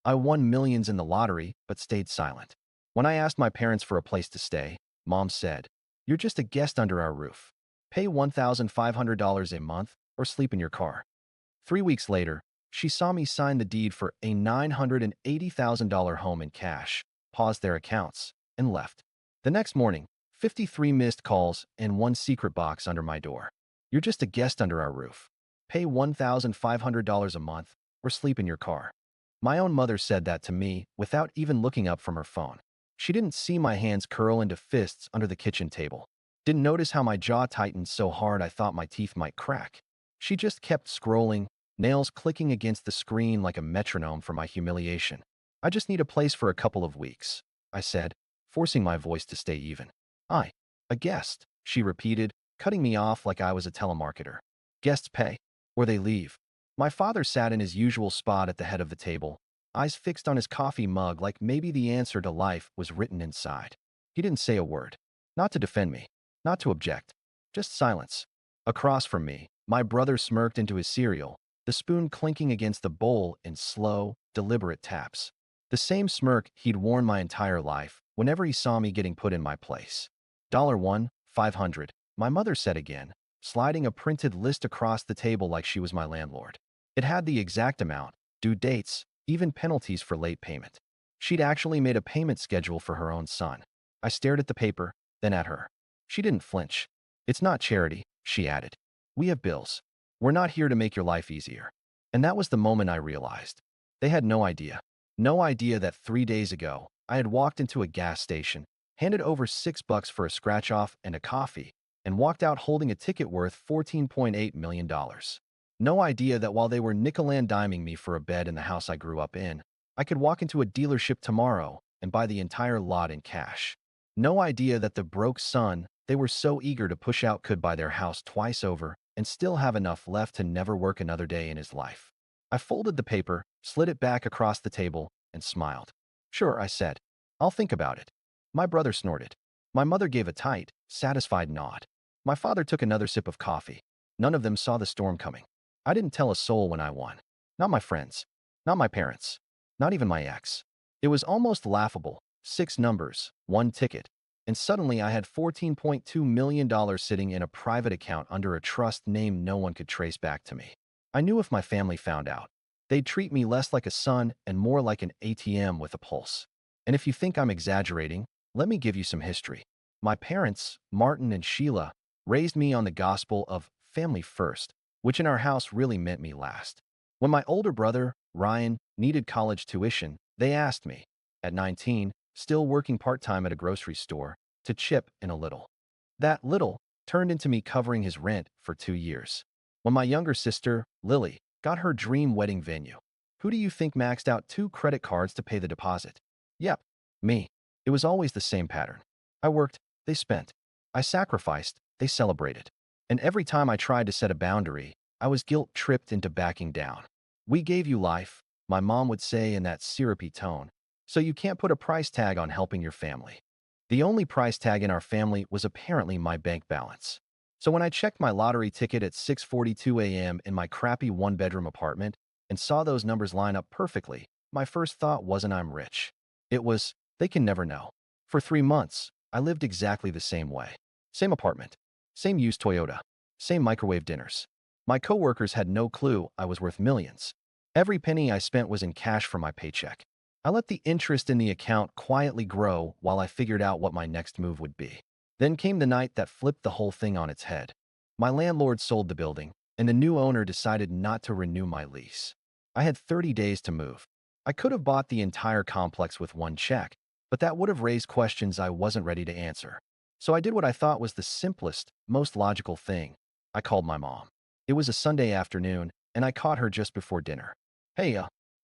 I won millions in the lottery, but stayed silent. When I asked my parents for a place to stay, Mom said, "You're just a guest under our roof. Pay $1,500 a month or sleep in your car." 3 weeks later, she saw me sign the deed for a $980,000 home in cash, paused their accounts, and left. The next morning, 53 missed calls and one secret box under my door. "You're just a guest under our roof. Pay $1,500 a month or sleep in your car." My own mother said that to me without even looking up from her phone. She didn't see my hands curl into fists under the kitchen table. Didn't notice how my jaw tightened so hard I thought my teeth might crack. She just kept scrolling, nails clicking against the screen like a metronome for my humiliation. "I just need a place for a couple of weeks," I said, forcing my voice to stay even. A guest," she repeated, cutting me off like I was a telemarketer. "Guests pay, or they leave." My father sat in his usual spot at the head of the table, eyes fixed on his coffee mug like maybe the answer to life was written inside. He didn't say a word. Not to defend me, not to object. Just silence. Across from me, my brother smirked into his cereal, the spoon clinking against the bowl in slow, deliberate taps. The same smirk he'd worn my entire life whenever he saw me getting put in my place. "$1, 500, my mother said again, sliding a printed list across the table like she was my landlord. It had the exact amount, due dates, even penalties for late payment. She'd actually made a payment schedule for her own son. I stared at the paper, then at her. She didn't flinch. "It's not charity," she added. "We have bills. We're not here to make your life easier." And that was the moment I realized. They had no idea. No idea that 3 days ago, I had walked into a gas station, handed over $6 for a scratch-off and a coffee, and walked out holding a ticket worth $14.8 million. No idea that while they were nickel-and-diming me for a bed in the house I grew up in, I could walk into a dealership tomorrow and buy the entire lot in cash. No idea that the broke son they were so eager to push out could buy their house twice over and still have enough left to never work another day in his life. I folded the paper, slid it back across the table, and smiled. "Sure," I said. "I'll think about it." My brother snorted. My mother gave a tight, satisfied nod. My father took another sip of coffee. None of them saw the storm coming. I didn't tell a soul when I won. Not my friends. Not my parents. Not even my ex. It was almost laughable. 6 numbers, 1 ticket. And suddenly I had $14.2 million sitting in a private account under a trust name no one could trace back to me. I knew if my family found out, they'd treat me less like a son and more like an ATM with a pulse. And if you think I'm exaggerating, let me give you some history. My parents, Martin and Sheila, raised me on the gospel of family first, which in our house really meant me last. When my older brother, Ryan, needed college tuition, they asked me, at 19, still working part-time at a grocery store, to chip in a little. That little turned into me covering his rent for 2 years. When my younger sister, Lily, got her dream wedding venue, who do you think maxed out 2 credit cards to pay the deposit? Yep, me. It was always the same pattern. I worked, they spent. I sacrificed, they celebrated. And every time I tried to set a boundary, I was guilt-tripped into backing down. "We gave you life," my mom would say in that syrupy tone, "so you can't put a price tag on helping your family." The only price tag in our family was apparently my bank balance. So when I checked my lottery ticket at 6:42 a.m. in my crappy one-bedroom apartment and saw those numbers line up perfectly, my first thought wasn't I'm rich. It was, they can never know. For 3 months, I lived exactly the same way. Same apartment, same used Toyota, same microwave dinners. My coworkers had no clue I was worth millions. Every penny I spent was in cash from my paycheck. I let the interest in the account quietly grow while I figured out what my next move would be. Then came the night that flipped the whole thing on its head. My landlord sold the building, and the new owner decided not to renew my lease. I had 30 days to move. I could have bought the entire complex with one check, but that would have raised questions I wasn't ready to answer. So I did what I thought was the simplest, most logical thing. I called my mom. It was a Sunday afternoon, and I caught her just before dinner. "Hey,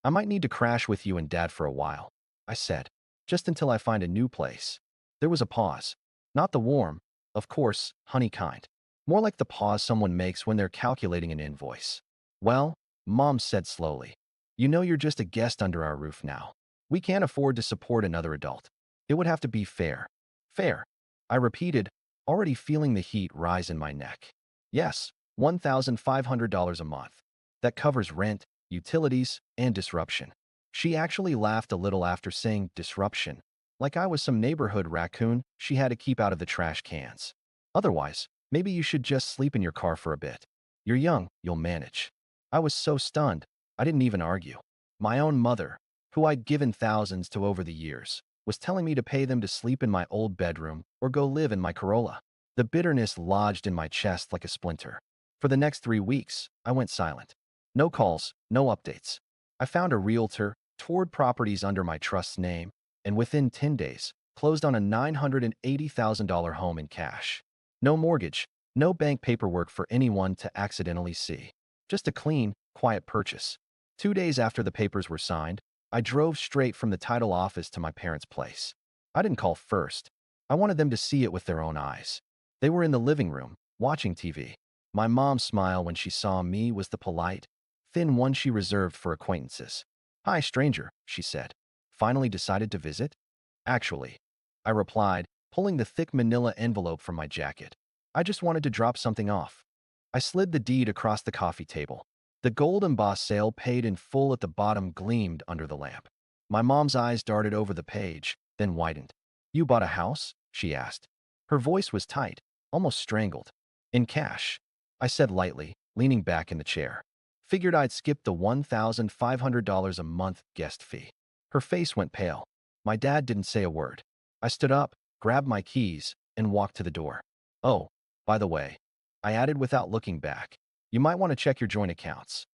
I might need to crash with you and Dad for a while," I said, "just until I find a new place." There was a pause. Not the warm, of course, honey kind. More like the pause someone makes when they're calculating an invoice. "Well," Mom said slowly, "you know you're just a guest under our roof now. We can't afford to support another adult. It would have to be fair." "Fair," I repeated, already feeling the heat rise in my neck. "Yes, $1,500 a month. That covers rent, utilities, and disruption." She actually laughed a little after saying disruption, like I was some neighborhood raccoon she had to keep out of the trash cans. Otherwise, maybe you should just sleep in your car for a bit. You're young, you'll manage. I was so stunned, I didn't even argue. My own mother, who I'd given thousands to over the years, was telling me to pay them to sleep in my old bedroom or go live in my Corolla. The bitterness lodged in my chest like a splinter. For the next 3 weeks, I went silent. No calls, no updates. I found a realtor, toured properties under my trust's name, and within 10 days, closed on a $980,000 home in cash. No mortgage, no bank paperwork for anyone to accidentally see. Just a clean, quiet purchase. 2 days after the papers were signed, I drove straight from the title office to my parents' place. I didn't call first. I wanted them to see it with their own eyes. They were in the living room, watching TV. My mom's smile when she saw me was the polite, thin one she reserved for acquaintances. "Hi, stranger," she said. "Finally decided to visit?" "Actually," I replied, pulling the thick manila envelope from my jacket. "I just wanted to drop something off." I slid the deed across the coffee table. The gold embossed sale paid in full at the bottom gleamed under the lamp. My mom's eyes darted over the page, then widened. "You bought a house?" she asked. Her voice was tight, almost strangled. "In cash," I said lightly, leaning back in the chair. Figured I'd skip the $1,500 a month guest fee. Her face went pale. My dad didn't say a word. I stood up, grabbed my keys, and walked to the door. "Oh, by the way," I added without looking back, "you might want to check your joint accounts."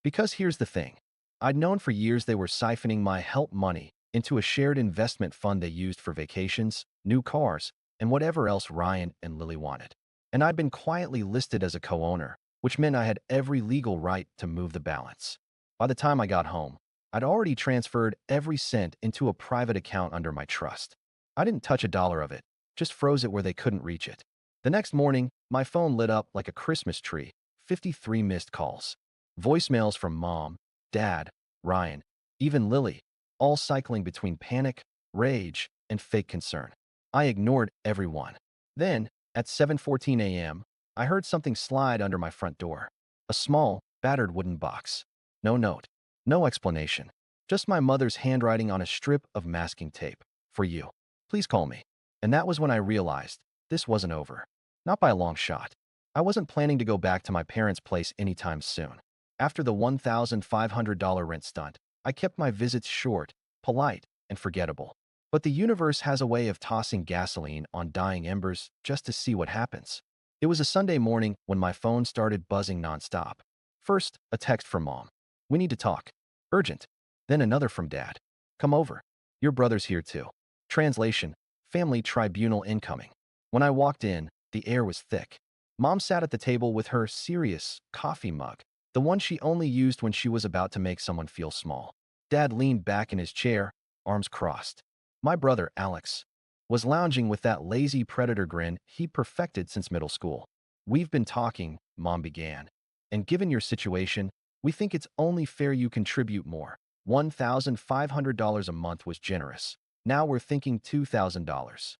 Because here's the thing. I'd known for years they were siphoning my help money into a shared investment fund they used for vacations, new cars, and whatever else Ryan and Lily wanted. And I'd been quietly listed as a co-owner, which meant I had every legal right to move the balance. By the time I got home, I'd already transferred every cent into a private account under my trust. I didn't touch a dollar of it, just froze it where they couldn't reach it. The next morning, my phone lit up like a Christmas tree, 53 missed calls. Voicemails from Mom, Dad, Ryan, even Lily, all cycling between panic, rage, and fake concern. I ignored everyone. Then, at 7:14 a.m., I heard something slide under my front door. A small, battered wooden box. No note. No explanation. Just my mother's handwriting on a strip of masking tape. "For you. Please call me." And that was when I realized this wasn't over. Not by a long shot. I wasn't planning to go back to my parents' place anytime soon. After the $1,500 rent stunt, I kept my visits short, polite, and forgettable. But the universe has a way of tossing gasoline on dying embers just to see what happens. It was a Sunday morning when my phone started buzzing nonstop. First, a text from Mom. "We need to talk. Urgent." Then another from Dad. "Come over. Your brother's here too." Translation: Family tribunal incoming. When I walked in, the air was thick. Mom sat at the table with her serious coffee mug, the one she only used when she was about to make someone feel small. Dad leaned back in his chair, arms crossed. My brother, Alex, was lounging with that lazy predator grin he'd perfected since middle school. "We've been talking," Mom began, "and given your situation, we think it's only fair you contribute more. $1,500 a month was generous. Now we're thinking $2,000.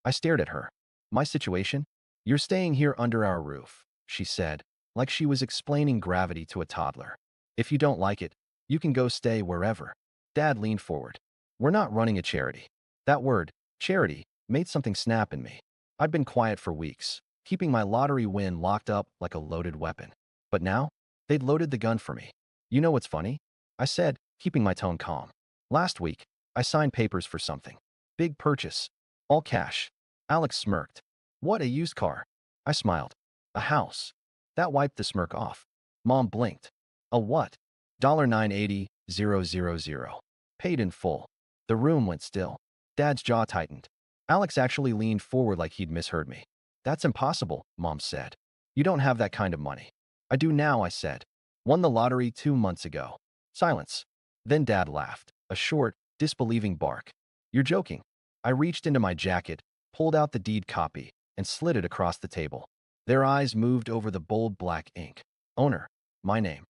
I stared at her. "My situation? You're staying here under our roof," she said, like she was explaining gravity to a toddler. "If you don't like it, you can go stay wherever." Dad leaned forward. "We're not running a charity." That word, charity, made something snap in me. I'd been quiet for weeks, keeping my lottery win locked up like a loaded weapon. But now, they'd loaded the gun for me. "You know what's funny?" I said, keeping my tone calm. "Last week, I signed papers for something. Big purchase. All cash." Alex smirked. "What, a used car?" I smiled. "A house." That wiped the smirk off. Mom blinked. "A what?" $980,000. Paid in full. The room went still. Dad's jaw tightened. Alex actually leaned forward like he'd misheard me. "That's impossible," Mom said. "You don't have that kind of money." "I do now," I said. "Won the lottery 2 months ago." Silence. Then Dad laughed, a short, disbelieving bark. "You're joking." I reached into my jacket, pulled out the deed copy, and slid it across the table. Their eyes moved over the bold black ink. "Owner. My name."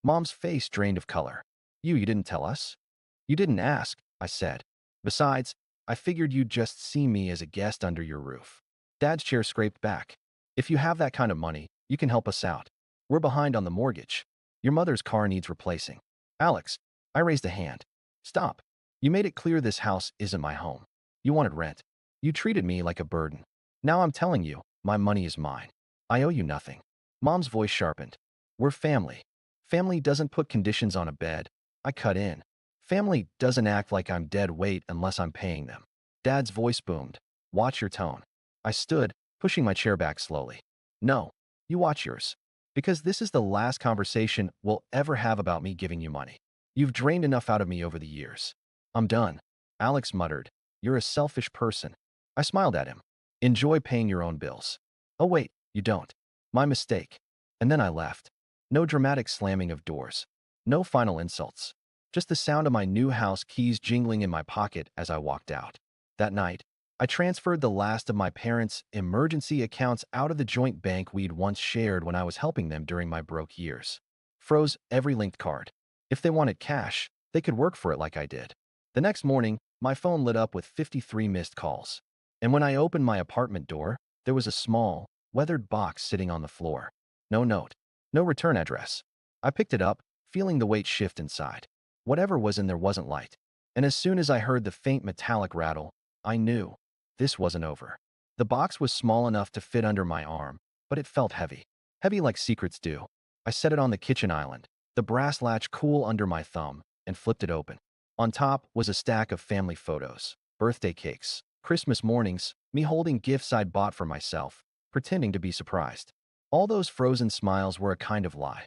Mom's face drained of color. You didn't tell us?" "You didn't ask," I said. "Besides, I figured you'd just see me as a guest under your roof." Dad's chair scraped back. "If you have that kind of money, you can help us out. We're behind on the mortgage. Your mother's car needs replacing." "Alex." I raised a hand. Stop. You made it clear this house isn't my home. You wanted rent. You treated me like a burden. Now I'm telling you, my money is mine. I owe you nothing. Mom's voice sharpened. We're family. Family doesn't put conditions on a bed. I cut in. Family doesn't act like I'm dead weight unless I'm paying them. Dad's voice boomed. Watch your tone. I stood, pushing my chair back slowly. No, you watch yours. Because this is the last conversation we'll ever have about me giving you money. You've drained enough out of me over the years. I'm done. Alex muttered. You're a selfish person. I smiled at him. Enjoy paying your own bills. Oh wait, you don't. My mistake. And then I left. No dramatic slamming of doors. No final insults. Just the sound of my new house keys jingling in my pocket as I walked out. That night, I transferred the last of my parents' emergency accounts out of the joint bank we'd once shared when I was helping them during my broke years. Froze every linked card. If they wanted cash, they could work for it like I did. The next morning, my phone lit up with 53 missed calls. And when I opened my apartment door, there was a small, weathered box sitting on the floor. No note. No return address. I picked it up, feeling the weight shift inside. Whatever was in there wasn't light. And as soon as I heard the faint metallic rattle, I knew this wasn't over. The box was small enough to fit under my arm, but it felt heavy. Heavy like secrets do. I set it on the kitchen island, the brass latch cool under my thumb, and flipped it open. On top was a stack of family photos, birthday cakes, Christmas mornings, me holding gifts I'd bought for myself, pretending to be surprised. All those frozen smiles were a kind of lie.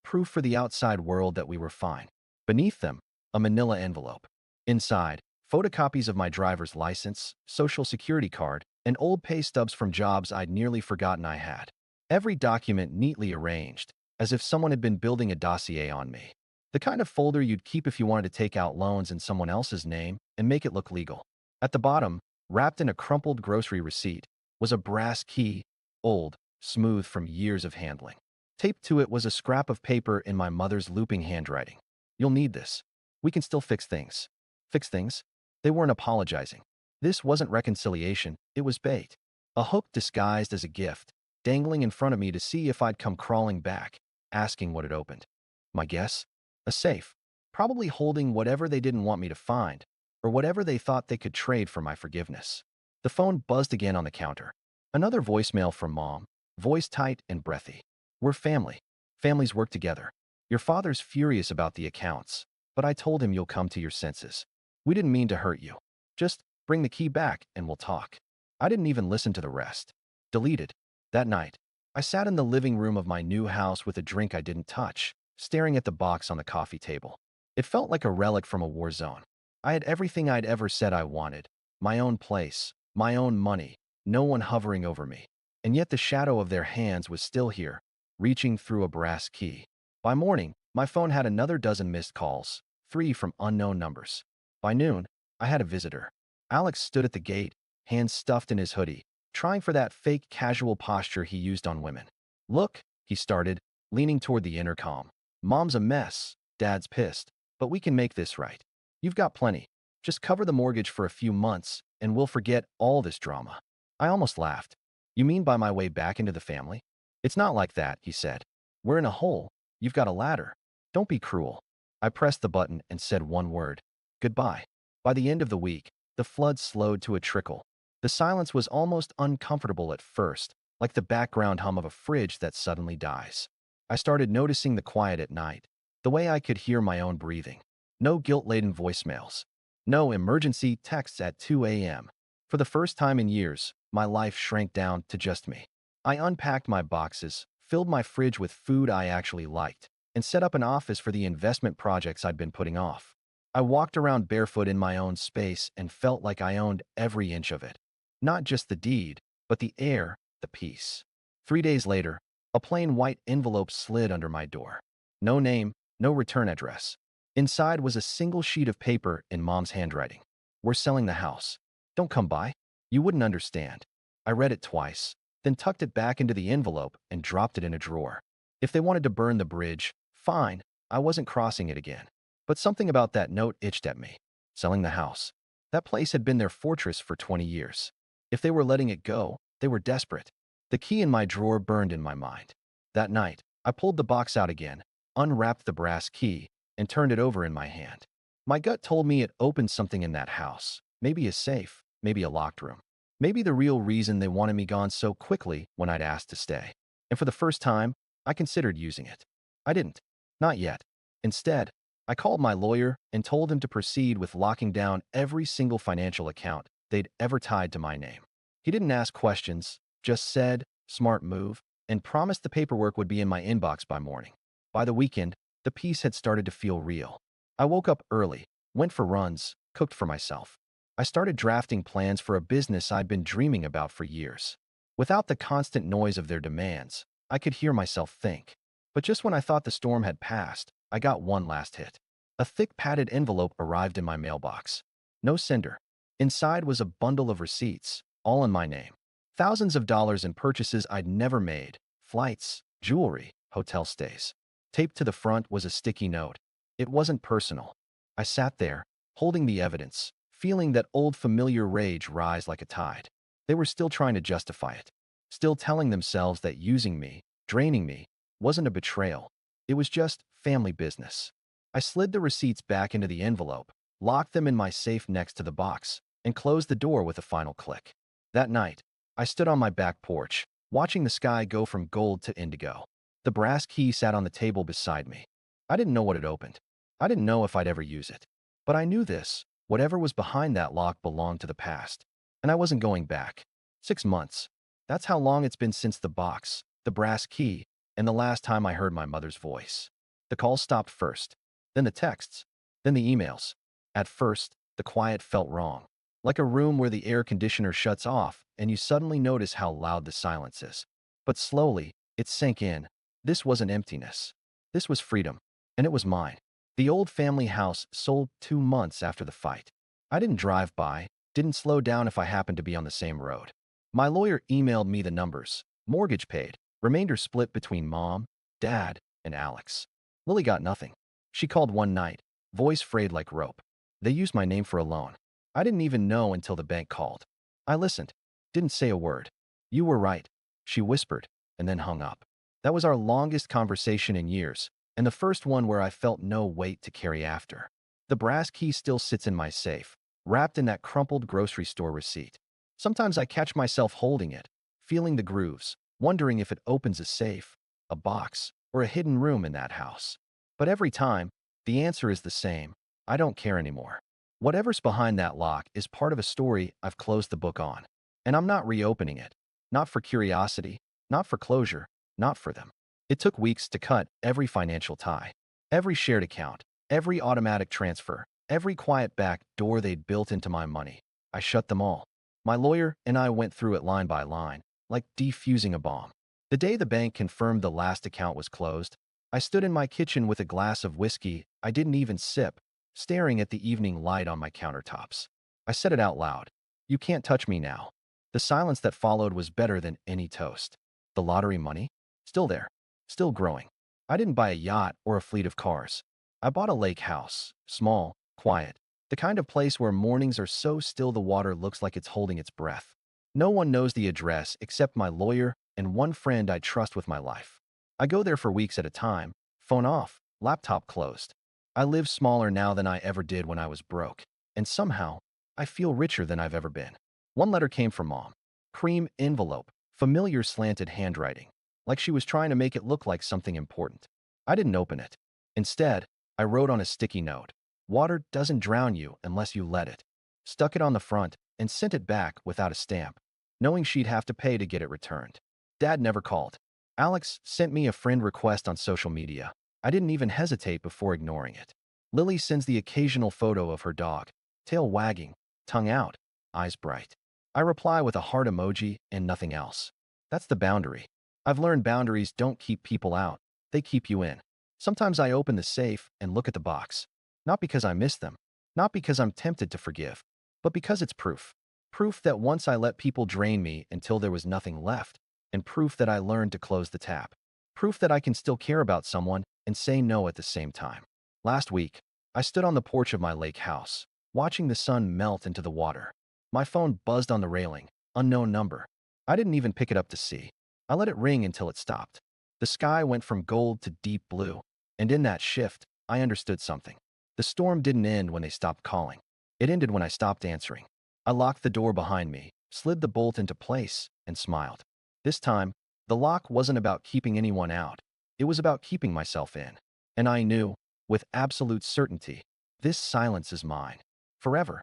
Proof for the outside world that we were fine. Beneath them, a manila envelope. Inside, photocopies of my driver's license, social security card, and old pay stubs from jobs I'd nearly forgotten I had. Every document neatly arranged, as if someone had been building a dossier on me. The kind of folder you'd keep if you wanted to take out loans in someone else's name and make it look legal. At the bottom, wrapped in a crumpled grocery receipt, was a brass key, old, smooth from years of handling. Taped to it was a scrap of paper in my mother's looping handwriting. You'll need this. We can still fix things. Fix things? They weren't apologizing. This wasn't reconciliation, it was bait. A hook disguised as a gift, dangling in front of me to see if I'd come crawling back, asking what it opened. My guess? A safe, probably holding whatever they didn't want me to find, or whatever they thought they could trade for my forgiveness. The phone buzzed again on the counter. Another voicemail from Mom, voice tight and breathy. We're family. Families work together. Your father's furious about the accounts, but I told him you'll come to your senses. We didn't mean to hurt you. Just bring the key back and we'll talk. I didn't even listen to the rest. Deleted. That night, I sat in the living room of my new house with a drink I didn't touch, staring at the box on the coffee table. It felt like a relic from a war zone. I had everything I'd ever said I wanted. My own place, my own money, no one hovering over me. And yet the shadow of their hands was still here, reaching through a brass key. By morning, my phone had another dozen missed calls, 3 from unknown numbers. By noon, I had a visitor. Alex stood at the gate, hands stuffed in his hoodie, trying for that fake casual posture he used on women. Look, he started, leaning toward the intercom. Mom's a mess, Dad's pissed, but we can make this right. You've got plenty. Just cover the mortgage for a few months, and we'll forget all this drama. I almost laughed. You mean buy my way back into the family? It's not like that, he said. We're in a hole. You've got a ladder. Don't be cruel. I pressed the button and said one word. Goodbye. By the end of the week, the flood slowed to a trickle. The silence was almost uncomfortable at first, like the background hum of a fridge that suddenly dies. I started noticing the quiet at night, the way I could hear my own breathing. No guilt-laden voicemails. No emergency texts at 2 a.m. For the first time in years, my life shrank down to just me. I unpacked my boxes, filled my fridge with food I actually liked, and set up an office for the investment projects I'd been putting off. I walked around barefoot in my own space and felt like I owned every inch of it. Not just the deed, but the air, the peace. 3 days later, a plain white envelope slid under my door. No name, no return address. Inside was a single sheet of paper in Mom's handwriting. We're selling the house. Don't come by. You wouldn't understand. I read it twice, then tucked it back into the envelope and dropped it in a drawer. If they wanted to burn the bridge, fine, I wasn't crossing it again. But something about that note itched at me. Selling the house. That place had been their fortress for 20 years. If they were letting it go, they were desperate. The key in my drawer burned in my mind. That night, I pulled the box out again, unwrapped the brass key, and turned it over in my hand. My gut told me it opened something in that house. Maybe a safe, maybe a locked room. Maybe the real reason they wanted me gone so quickly when I'd asked to stay. And for the first time, I considered using it. I didn't. Not yet. Instead, I called my lawyer and told him to proceed with locking down every single financial account they'd ever tied to my name. He didn't ask questions, just said, "Smart move," and promised the paperwork would be in my inbox by morning. By the weekend, the peace had started to feel real. I woke up early, went for runs, cooked for myself. I started drafting plans for a business I'd been dreaming about for years. Without the constant noise of their demands, I could hear myself think. But just when I thought the storm had passed, I got one last hit. A thick padded envelope arrived in my mailbox. No sender. Inside was a bundle of receipts, all in my name. Thousands of dollars in purchases I'd never made, flights, jewelry, hotel stays. Taped to the front was a sticky note. It wasn't personal. I sat there, holding the evidence, feeling that old familiar rage rise like a tide. They were still trying to justify it, still telling themselves that using me, draining me, wasn't a betrayal. It was just family business. I slid the receipts back into the envelope, locked them in my safe next to the box, and closed the door with a final click. That night, I stood on my back porch, watching the sky go from gold to indigo. The brass key sat on the table beside me. I didn't know what it opened. I didn't know if I'd ever use it. But I knew this. Whatever was behind that lock belonged to the past. And I wasn't going back. 6 months. That's how long it's been since the box, the brass key, and the last time I heard my mother's voice. The calls stopped first, then the texts, then the emails. At first, the quiet felt wrong. Like a room where the air conditioner shuts off and you suddenly notice how loud the silence is. But slowly, it sank in. This wasn't emptiness. This was freedom. And it was mine. The old family house sold 2 months after the fight. I didn't drive by, didn't slow down if I happened to be on the same road. My lawyer emailed me the numbers. Mortgage paid. Remainder split between Mom, Dad, and Alex. Lily got nothing. She called one night, voice frayed like rope. They used my name for a loan. I didn't even know until the bank called. I listened, didn't say a word. "You were right," she whispered, and then hung up. That was our longest conversation in years, and the first one where I felt no weight to carry after. The brass key still sits in my safe, wrapped in that crumpled grocery store receipt. Sometimes I catch myself holding it, feeling the grooves, wondering if it opens a safe, a box, or a hidden room in that house. But every time, the answer is the same. I don't care anymore. Whatever's behind that lock is part of a story I've closed the book on. And I'm not reopening it. Not for curiosity, not for closure, not for them. It took weeks to cut every financial tie, every shared account, every automatic transfer, every quiet back door they'd built into my money. I shut them all. My lawyer and I went through it line by line, like defusing a bomb. The day the bank confirmed the last account was closed, I stood in my kitchen with a glass of whiskey I didn't even sip, staring at the evening light on my countertops. I said it out loud. "You can't touch me now." The silence that followed was better than any toast. The lottery money? Still there. Still growing. I didn't buy a yacht or a fleet of cars. I bought a lake house. Small, quiet. The kind of place where mornings are so still the water looks like it's holding its breath. No one knows the address except my lawyer and one friend I trust with my life. I go there for weeks at a time, phone off, laptop closed. I live smaller now than I ever did when I was broke, and somehow, I feel richer than I've ever been. One letter came from Mom. Cream envelope, familiar slanted handwriting, like she was trying to make it look like something important. I didn't open it. Instead, I wrote on a sticky note, "Water doesn't drown you unless you let it." Stuck it on the front and sent it back without a stamp, knowing she'd have to pay to get it returned. Dad never called. Alex sent me a friend request on social media. I didn't even hesitate before ignoring it. Lily sends the occasional photo of her dog, tail wagging, tongue out, eyes bright. I reply with a heart emoji and nothing else. That's the boundary. I've learned boundaries don't keep people out, they keep you in. Sometimes I open the safe and look at the box. Not because I miss them, not because I'm tempted to forgive, but because it's proof. Proof that once I let people drain me until there was nothing left, and proof that I learned to close the tap. Proof that I can still care about someone and say no at the same time. Last week, I stood on the porch of my lake house, watching the sun melt into the water. My phone buzzed on the railing, unknown number. I didn't even pick it up to see. I let it ring until it stopped. The sky went from gold to deep blue, and in that shift, I understood something. The storm didn't end when they stopped calling. It ended when I stopped answering. I locked the door behind me, slid the bolt into place, and smiled. This time, the lock wasn't about keeping anyone out. It was about keeping myself in. And I knew, with absolute certainty, this silence is mine. Forever.